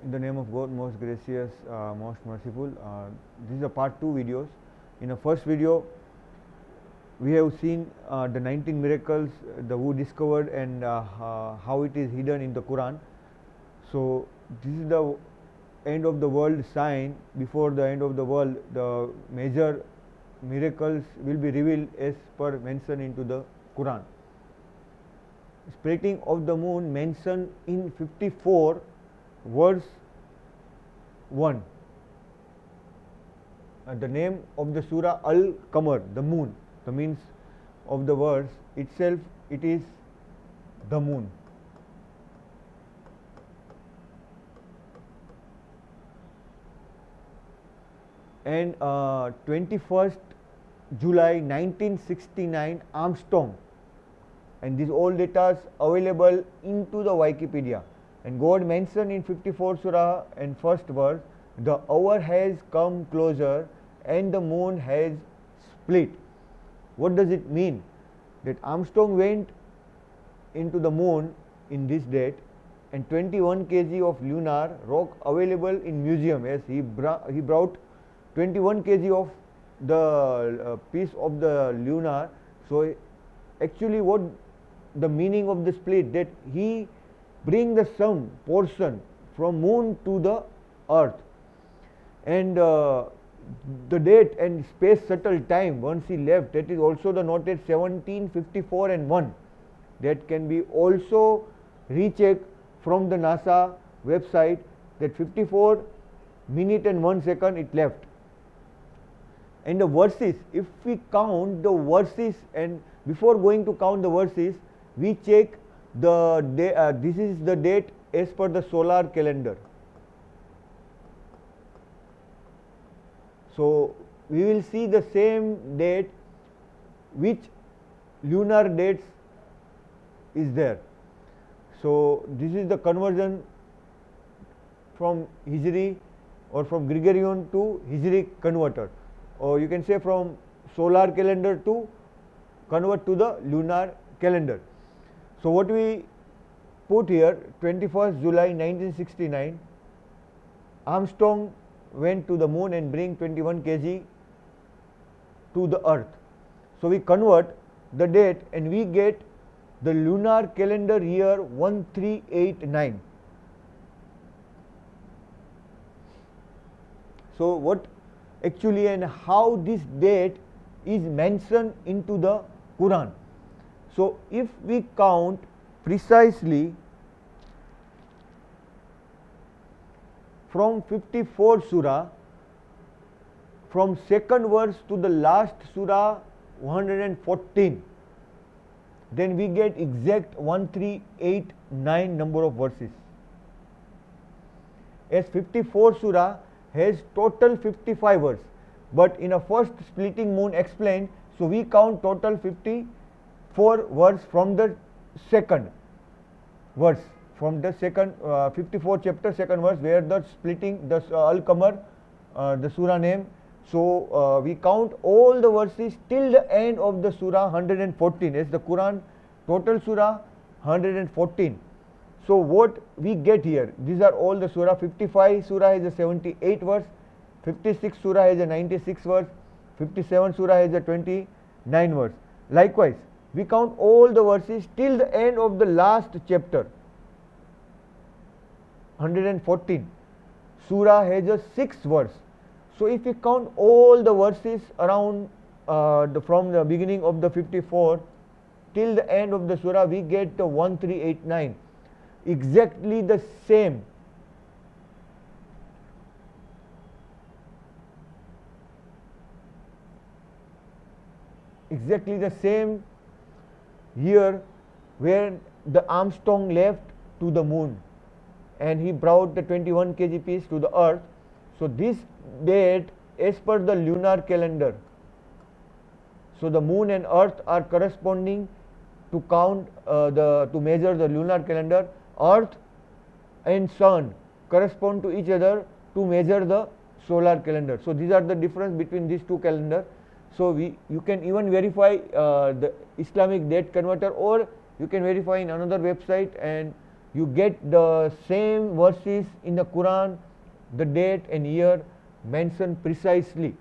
In the name of God, most gracious, most merciful. This is a part 2 videos. In the first video, we have seen the 19 miracles the who discovered and how it is hidden in the Quran. So this is the end of the world sign. Before the end of the world, the major miracles will be revealed as per mentioned into the Quran. Splitting of the moon mentioned in 54 verse 1. The name of the surah Al-Qamar, the moon. The means of the verse itself, it is the moon. And 21st July 1969, Armstrong, and these all data available into the Wikipedia. And God mentioned in 54 surah and first verse, the hour has come closer and the moon has split. What does it mean? That Armstrong went into the moon in this date, and 21 kg of lunar rock available in museum, as he brought 21 kg of the piece of the lunar. So actually what the meaning of the split, that he bring the some portion from moon to the earth, and the date and space shuttle time once he left, that is also the noted 1754 and 1. That can be also rechecked from the NASA website, that 54 minute and 1 second it left. And the verses, if we count the verses, and before going to count the verses, we check the day, this is the date as per the solar calendar. So we will see the same date which lunar dates is there. So this is the conversion from Hijri or from Gregorian to Hijri converter, or you can say from solar calendar to convert to the lunar calendar. So what we put here, 21st July 1969, Armstrong went to the moon and bring 21 kg to the earth. So we convert the date and we get the lunar calendar year 1389. So what actually and how this date is mentioned into the Quran. So if we count precisely from 54 surah, from second verse to the last surah 114, then we get exact 1389 number of verses. As 54 surah has total 55 verse, but in a first splitting moon explained, so we count total 54 verse from the second verse, from the second 54 chapter second verse, where the splitting the Al-Qamar, the surah name. So we count all the verses till the end of the surah 114, as the Quran total surah 114. So what we get here, these are all the surah. 55 surah is a 78 verse, 56 surah is a 96 verse, 57 surah is a 29 verse. Likewise, we count all the verses till the end of the last chapter 114. Surah has a 6 verse. So if we count all the verses around from the beginning of the 54 till the end of the surah, we get the 1389. Exactly the same. Exactly the same year where the Armstrong left to the moon and he brought the 21 kg piece to the earth. So this date as per the lunar calendar. So the moon and earth are corresponding to count to measure the lunar calendar. Earth and sun correspond to each other to measure the solar calendar. So these are the difference between these two calendars. So you can even verify the Islamic date converter, or you can verify in another website, and you get the same verses in the Quran, the date and year mentioned precisely.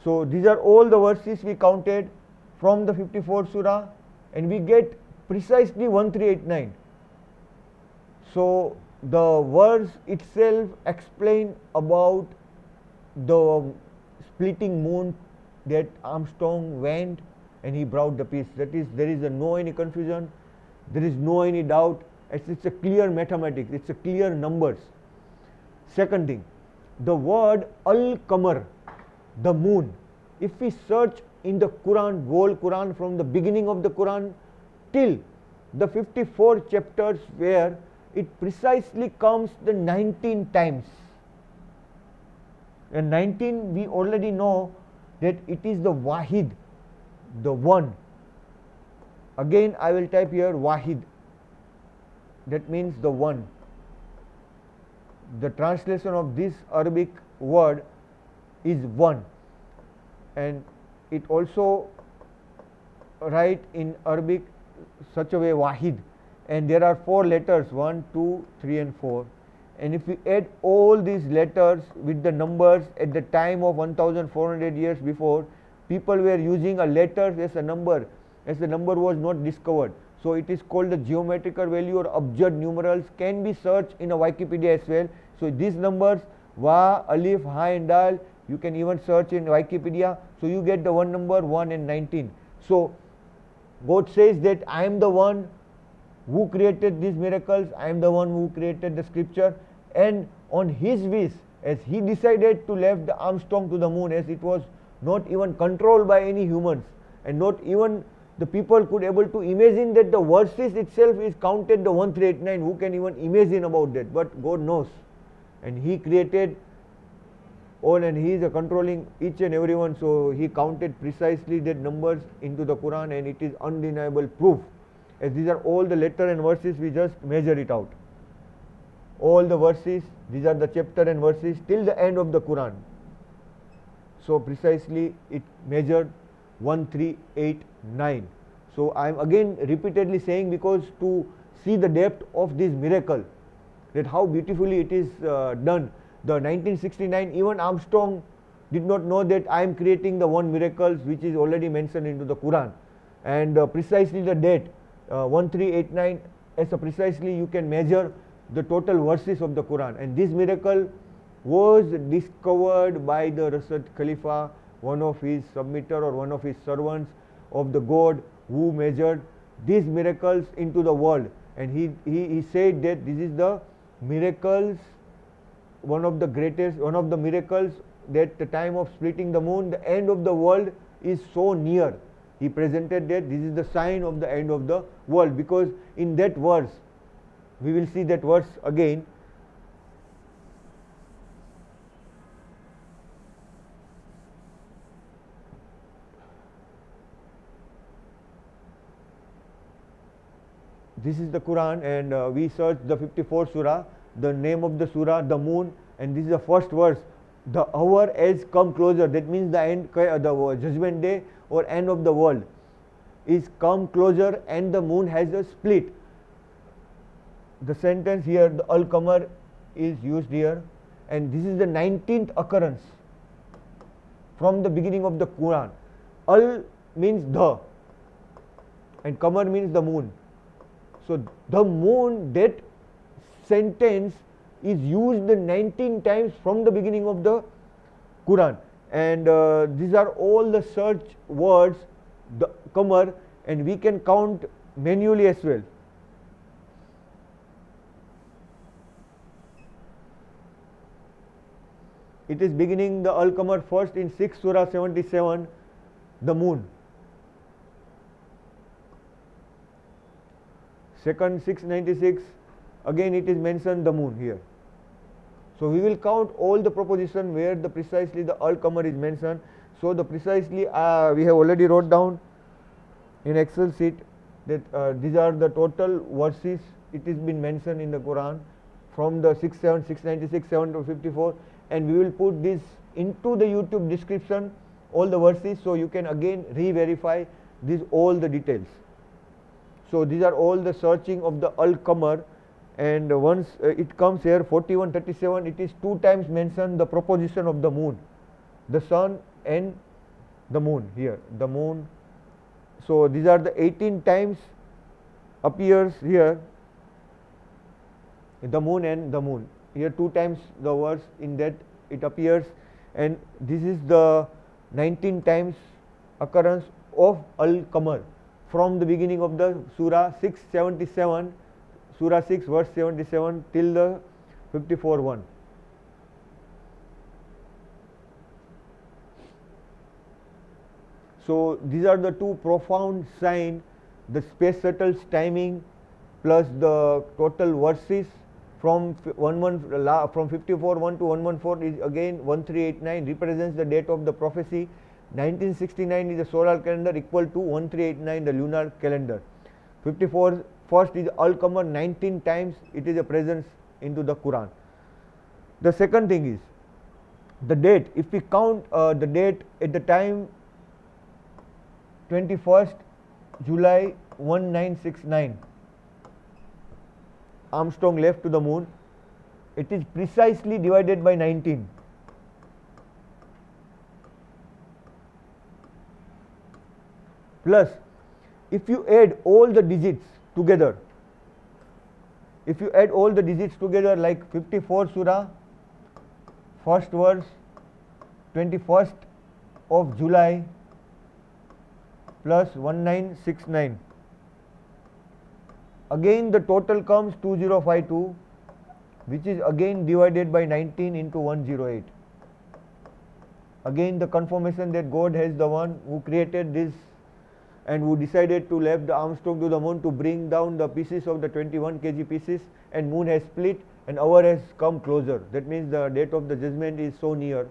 So these are all the verses we counted from the 54th surah, and we get precisely 1389. So the verse itself explain about the splitting moon, that Armstrong went and he brought the peace. That is, there is no any confusion, there is no any doubt. It's a clear mathematics, it's a clear numbers. Second thing, the word Al-Qamar, the moon, if we search in the Quran, whole Quran, from the beginning of the Quran till the 54 chapters, where it precisely comes the 19 times. And 19 we already know that it is the Wahid, the one. Again I will type here Wahid, that means the one. The translation of this Arabic word is one, and it also write in Arabic such a way Wahid, and there are 4 letters, 1, 2, 3 and 4. And if we add all these letters with the numbers at the time of 1400 years before, people were using a letter as a number, as the number was not discovered. So it is called the geometrical value or abjad numerals, can be searched in a Wikipedia as well. So these numbers, Wa, Alif, Ha and Dal, you can even search in Wikipedia. So you get the one number 1 and 19. So God says that I am the one who created these miracles, I am the one who created the scripture, and on his wish, as he decided to left the Armstrong to the moon, as it was not even controlled by any humans, and not even the people could able to imagine that the verses itself is counted the 1389. Who can even imagine about that? But God knows, and he created all, and he is controlling each and everyone. So he counted precisely that numbers into the Quran, and it is undeniable proof, as these are all the letter and verses, we just measure it out. All the verses, these are the chapter and verses till the end of the Quran. So precisely it measured 1389. So I am again repeatedly saying, because to see the depth of this miracle, that how beautifully it is done. The 1969, even Armstrong did not know that I am creating the one miracles which is already mentioned into the Quran, and precisely the date 1389, as a precisely you can measure the total verses of the Quran. And this miracle was discovered by the Rashid Khalifa, one of his submitter or one of his servants of the God, who measured these miracles into the world. And he said that this is the miracles, one of the greatest, one of the miracles, that the time of splitting the moon, the end of the world is so near. He presented that this is the sign of the end of the world, because in that verse, we will see that verse again. This is the Quran, and we search the 54th surah, the name of the surah, the moon, and this is the first verse. The hour has come closer. That means the end, the judgment day or end of the world is come closer, and the moon has a split. The sentence here, the Al-Qamar, is used here, and this is the 19th occurrence from the beginning of the Quran. Al means the, and Qamar means the moon. So the moon, that sentence is used 19 times from the beginning of the Quran, and these are all the search words, the Qamar, and we can count manually as well. It is beginning the Al-Qamar first in 6 Surah 77, the moon. Second 696, again it is mentioned the moon here. So we will count all the proposition where the precisely the Al-Qamar is mentioned. So the precisely we have already wrote down in Excel sheet that these are the total verses it is been mentioned in the Quran from the 67, 696, 7 to 54, and we will put this into the YouTube description, all the verses, so you can again re-verify these all the details. So these are all the searching of the Al-Qamar, and once it comes here 4137, it is 2 times mentioned the proposition of the moon, the sun and the moon here, the moon. So these are the 18 times appears here, the moon and the moon. Here 2 times the words in that it appears, and this is the 19 times occurrence of Al-Qamar from the beginning of the Surah 677, Surah 6 verse 77 till the 54:1. So these are the two profound signs, the space shuttle's timing plus the total verses from 54:1 to 114 is again 1389, represents the date of the prophecy. 1969 is the solar calendar equal to 1389 the lunar calendar. 54 first is Al-Qamar, 19 times it is a presence into the Quran. The second thing is the date. If we count the date at the time 21st July 1969, Armstrong left to the moon, it is precisely divided by 19. Plus, if you add all the digits together, like 54 Surah, first verse, 21st of July plus 1969, again the total comes 2052, which is again divided by 19 into 108. Again the confirmation that God has the one who created this and who decided to left the Armstrong to the moon to bring down the pieces of the 21 kg pieces, and moon has split and hour has come closer. That means the date of the judgment is so near.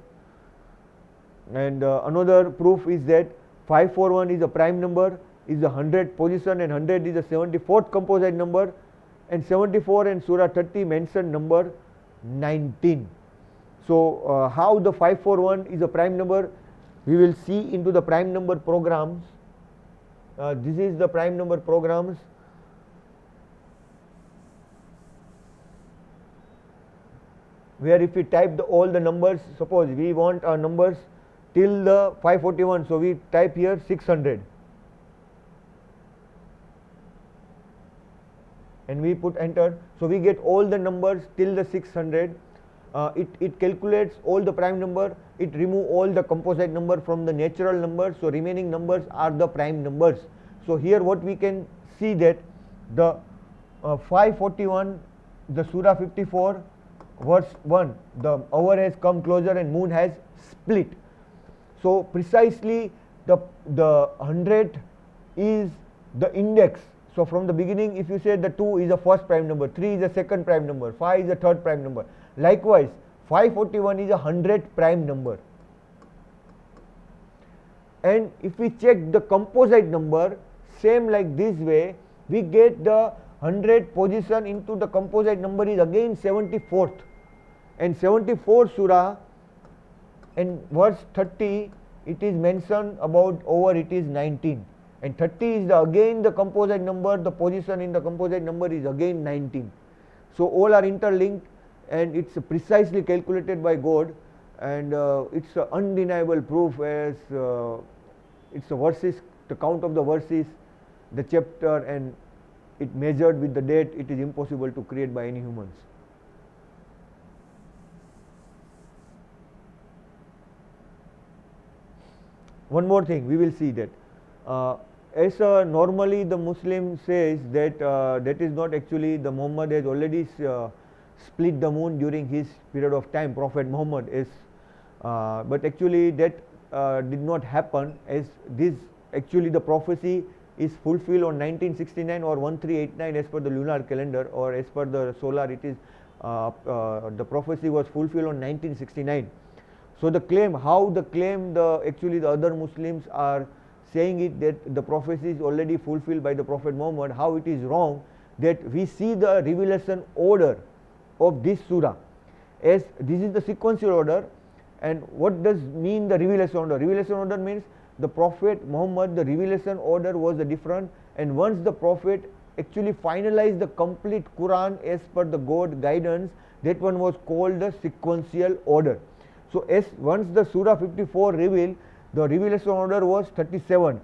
And another proof is that 541 is a prime number, is the 100th position, and 100 is the 74th composite number, and 74 and Surah 30 mentioned number 19. So how the 541 is a prime number, we will see into the prime number programs. This is the prime number programs. Where if we type all the numbers, suppose we want our numbers till the 541, so we type here 600 and we put enter, so we get all the numbers till the 600. It calculates all the prime number, it remove all the composite number from the natural numbers, so remaining numbers are the prime numbers. So here what we can see that the 541, the Surah 54 verse 1, the hour has come closer and moon has split. So precisely the 100 is the index. So from the beginning, if you say the 2 is the first prime number, 3 is the second prime number, 5 is the third prime number. Likewise, 541 is a 100th prime number. And if we check the composite number, same like this way, we get the 100th position into the composite number is again 74th. And 74 Surah and verse 30, it is mentioned about over it is 19. And 30 is again the composite number, the position in the composite number is again 19. So all are interlinked and it's precisely calculated by God, and it's an undeniable proof as it's the verses, the count of the verses, the chapter, and it measured with the date, it is impossible to create by any humans. One more thing, we will see that as normally the Muslim says that that is not actually, the Muhammad has already split the moon during his period of time, Prophet Muhammad is, but actually that did not happen, as this actually the prophecy is fulfilled on 1969 or 1389 as per the lunar calendar, or as per the solar it is the prophecy was fulfilled on 1969. So the claim, how the claim, actually the other Muslims are saying it that the prophecy is already fulfilled by the Prophet Muhammad, how it is wrong, that we see the revelation order of this surah as this is the sequential order. And what does mean the revelation order? Revelation order means the Prophet Muhammad, the revelation order was different, and once the Prophet actually finalized the complete Quran as per the God guidance, that one was called the sequential order. So as once the Surah 54 revealed, the revelation order was 37.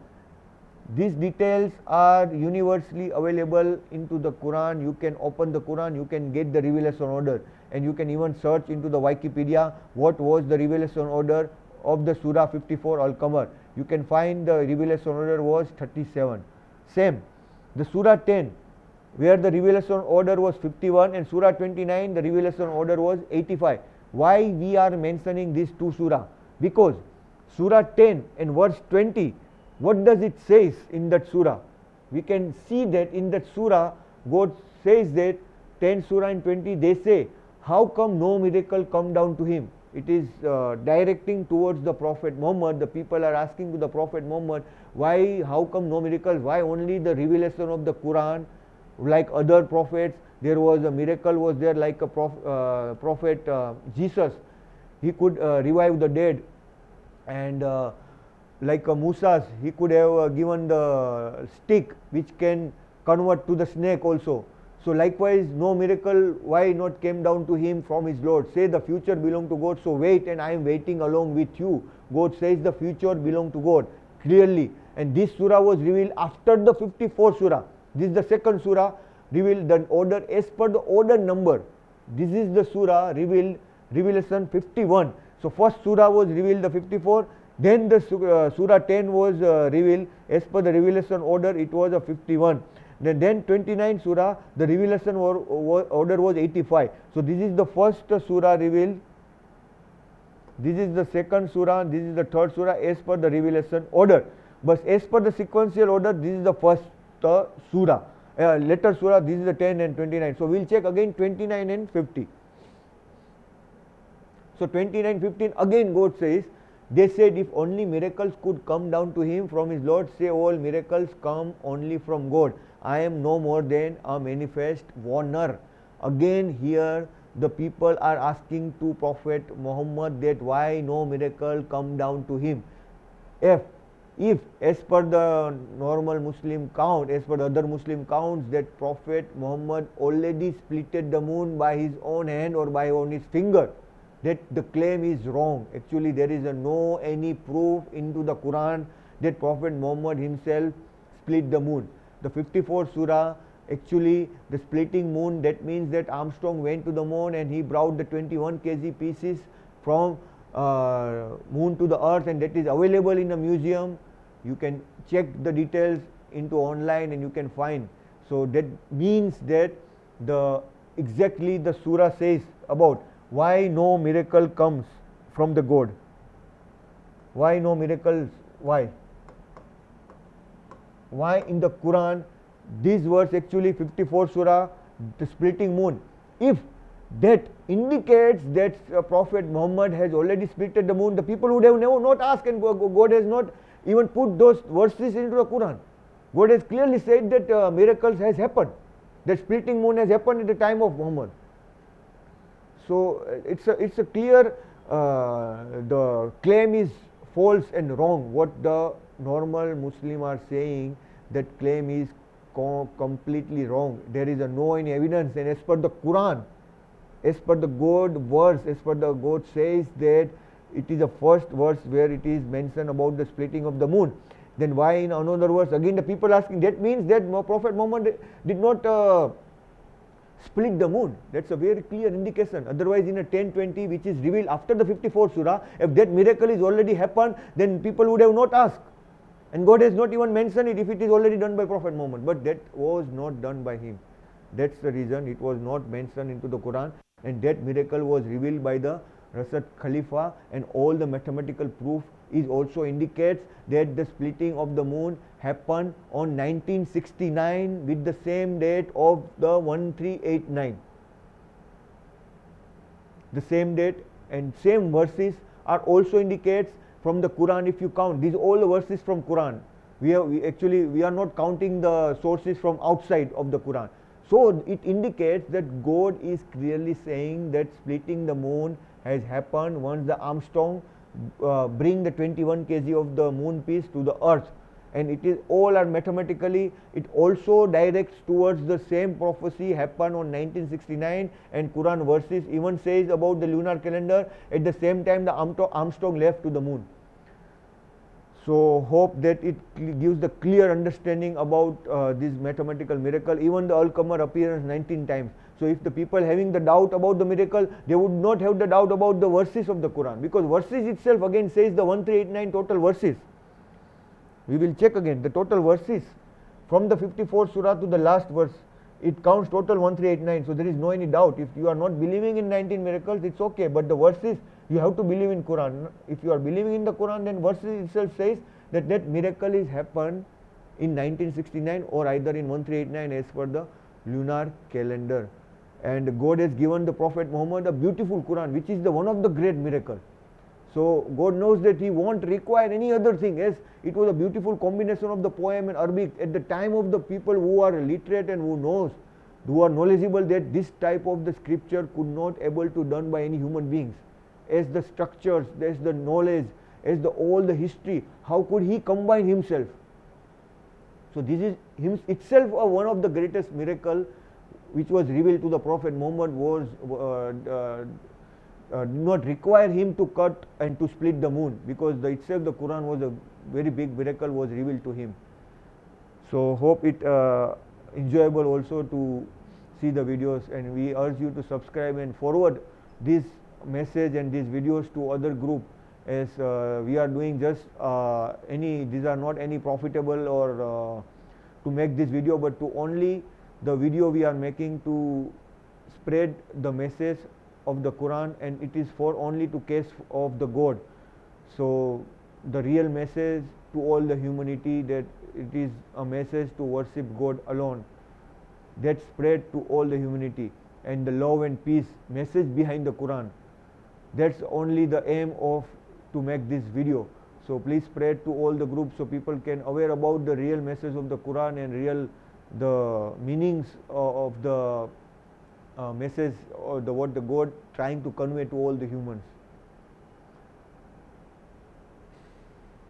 These details are universally available into the Quran. You can open the Quran, you can get the revelation order, and you can even search into the Wikipedia what was the revelation order of the Surah 54 Al-Qamar. You can find the revelation order was 37. Same, the Surah 10, where the revelation order was 51, and Surah 29 the revelation order was 85. Why we are mentioning these two surah? Because Surah 10 and verse 20, what does it says in that surah? We can see that in that surah God says that 10 surah and 20, they say, how come no miracle come down to him? It is directing towards the Prophet Muhammad. The people are asking to the Prophet Muhammad, why, how come no miracles? Why only the revelation of the Quran? Like other prophets, there was a miracle was there, like a prophet Jesus, he could revive the dead, and like Musa, he could have given the stick which can convert to the snake also. So likewise, no miracle, why not came down to him from his Lord? Say the future belong to God, so wait, and I am waiting along with you. God says the future belong to God clearly, and this surah was revealed after the 54 surah. This is the second surah revealed the order as per the order number. This is the surah revealed revelation 51. So first surah was revealed the 54, then the surah 10 was revealed as per the revelation order, it was a 51. Then 29 surah, the revelation order was 85. So this is the first surah revealed, this is the second surah, this is the third surah as per the revelation order. But as per the sequential order, this is the first surah, letter surah, this is the 10 and 29. So we will check again 29 and 50. So 29, 15, again God says, they said if only miracles could come down to him from his Lord, say all miracles come only from God. I am no more than a manifest warner. Again here the people are asking to Prophet Muhammad that why no miracle come down to him. If as per the normal Muslim count, as per the other Muslim counts, that Prophet Muhammad already splitted the moon by his own hand or by on his finger, that the claim is wrong. Actually there is no any proof into the Quran that Prophet Muhammad himself split the moon. The 54 surah, actually the splitting moon, that means that Armstrong went to the moon and he brought the 21 kg pieces from moon to the earth, and that is available in a museum. You can check the details into online and you can find. So that means that the exactly the surah says about why no miracle comes from the God. Why no miracles? Why in the Quran this verse, actually 54 surah, the splitting moon, if that indicates that Prophet Muhammad has already splitted the moon, the people would have never not asked, and God has not even put those verses into the Quran. God has clearly said that miracles has happened, that splitting moon has happened at the time of Muhammad. So it's a clear the claim is false and wrong. What the normal Muslim are saying, that claim is completely wrong. There is no any evidence, and as per the Quran, as per the God verse, as per the God says that it is the first verse where it is mentioned about the splitting of the moon. Then why in another verse again the people asking, that means that Prophet Muhammad did not split the moon. That's a very clear indication. Otherwise in a 10:20 which is revealed after the 54 surah, if that miracle is already happened, then people would have not asked, and God has not even mentioned it if it is already done by Prophet Muhammad. But that was not done by him. That's the reason it was not mentioned into the Quran, and that miracle was revealed by the Rashid Khalifa, and all the mathematical proof is also indicates that the splitting of the moon happened on 1969 with the same date of the 1389. The same date and same verses are also indicates from the Quran. If you count these all the verses from Quran, we are not counting the sources from outside of the Quran. So it indicates that God is clearly saying that splitting the moon has happened once the Armstrong bring the 21 kg of the moon piece to the earth, and it is all are mathematically, it also directs towards the same prophecy happened on 1969, and Quran verses even says about the lunar calendar at the same time the Armstrong left to the moon. So hope that it gives the clear understanding about this mathematical miracle. Even the Al-Qamar appearance 19 times. So if the people having the doubt about the miracle, they would not have the doubt about the verses of the Quran, because verses itself again says the 1389 total verses. We will check again the total verses from the 54th surah to the last verse. It counts total 1389. So there is no any doubt. If you are not believing in 19 miracles, it's okay. But the verses, you have to believe in Quran. If you are believing in the Quran, then verses itself says that that miracle is happened in 1969 or either in 1389 as per the lunar calendar. And God has given the Prophet Muhammad a beautiful Quran, which is the one of the great miracles. So God knows that He won't require any other thing, as it was a beautiful combination of the poem and Arabic at the time of the people who are literate and who are knowledgeable, that this type of the scripture could not able to done by any human beings. As the structures, as the knowledge, as the all the history, how could he combine himself? So this is itself one of the greatest miracle which was revealed to the Prophet Muhammad, was did not require him to cut and to split the moon, because itself the Quran was a very big miracle was revealed to him. So hope it enjoyable also to see the videos, and we urge you to subscribe and forward this message and these videos to other group, as we are doing just these are not any profitable or to make this video, but to only the video we are making to spread the message of the Quran, and it is for only to case of the God. So the real message to all the humanity, that it is a message to worship God alone, that spread to all the humanity, and the love and peace message behind the Quran. That's only the aim of to make this video. So please spread to all the groups so people can aware about the real message of the Quran and real the meanings of the message or what the God trying to convey to all the humans.